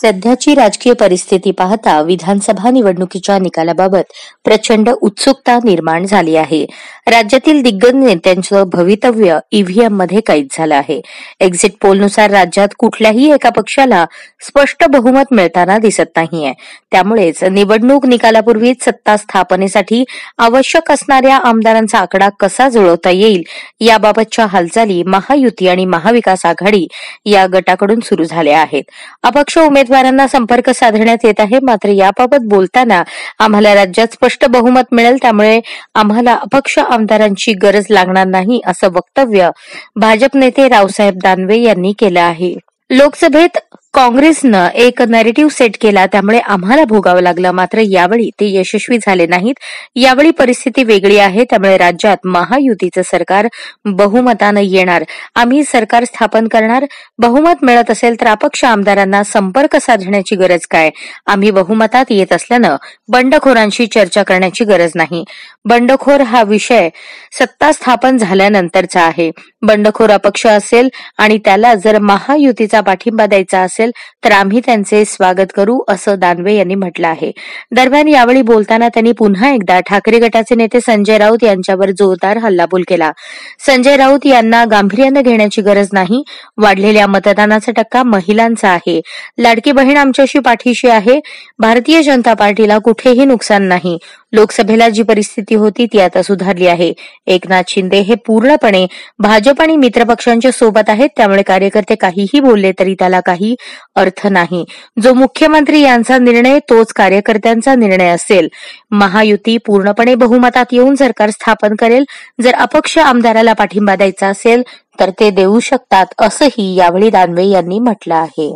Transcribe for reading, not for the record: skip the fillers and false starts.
सध्याची राजकीय परिस्थिती पाहता विधानसभा निवडणुकीच्या निकालाबाबत प्रचंड उत्सुकता निर्माण झाली आहे. राज्यातील दिग्गज नेत्यांचं भवितव्य ईव्हीएम मध्ये कैद झालं आहे. एक्झिट पोलनुसार राज्यात कुठल्याही एका पक्षाला स्पष्ट बहुमत मिळताना दिसत नाहीये. त्यामुळेच निवडणूक निकालापूर्वीच सत्ता स्थापनेसाठी आवश्यक असणाऱ्या आमदारांचा आकडा कसा जुळवता येईल याबाबतच्या हालचाली महायुती आणि महाविकास आघाडी या गटाकडून सुरू झाल्या आहेत. अपक्ष उमेदवारांना संपर्क साधण्यात येत आहे. मात्र याबाबत बोलताना आम्हाला राज्यात स्पष्ट बहुमत मिळेल, त्यामुळे आम्हाला अपक्ष आमदारांची गरज लागणार नाही असं वक्तव्य भाजप नेते रावसाहेब दानवे यांनी केलं आहे. लोकसभेत काँग्रेसनं एक नॅरेटिव्ह सेट केला, त्यामुळे आम्हाला भोगावं लागलं. मात्र यावेळी ते यशस्वी झाले नाहीत. यावेळी परिस्थिती वेगळी आहे. त्यामुळे राज्यात महायुतीचं सरकार बहुमतानं येणार. आम्ही सरकार स्थापन करणार. बहुमत मिळत असेल तर अपक्ष आमदारांना संपर्क साधण्याची गरज काय? आम्ही बहुमतात येत असल्यानं बंडखोरांशी चर्चा करण्याची गरज नाही. बंडखोर हा विषय सत्ता स्थापन झाल्यानंतरचा आहे. बंडखोर अपक्ष असेल आणि त्याला जर महायुतीचा पाठिंबा द्यायचा असेल तर आम्ही त्यांचे स्वागत करू, असं दानवे यांनी म्हटलं आहे. दरम्यान यावेळी बोलताना त्यांनी पुन्हा एकदा ठाकरे गटाचे नेते संजय राऊत यांच्यावर जोरदार हल्लाबोल केला. संजय राऊत यांना गांभीर्यानं घेण्याची गरज नाही. वाढलेल्या मतदानाचा टक्का महिलांचा आहे. लाडकी बहीण आमच्याशी पाठीशी आहे. भारतीय जनता पार्टीला कुठेही नुकसान नाही. लोकसभेला जी परिस्थिती होती ती आता सुधारली आहे. एकनाथ शिंदे हे पूर्णपणे भाजप आणि मित्रपक्षांच्या सोबत आहेत. त्यामुळे कार्यकर्ते काहीही बोलले तरी त्याला काही अर्थ नाही. जो मुख्यमंत्री यांचा निर्णय तोच कार्यकर्त्यांचा निर्णय असेल. महायुती पूर्णपणे बहुमतात येऊन सरकार स्थापन करेल. जर अपक्ष आमदाराला पाठिंबा द्यायचा असेल तर ते देऊ शकतात, असंही यावेळी दानवे यांनी म्हटलं आहे.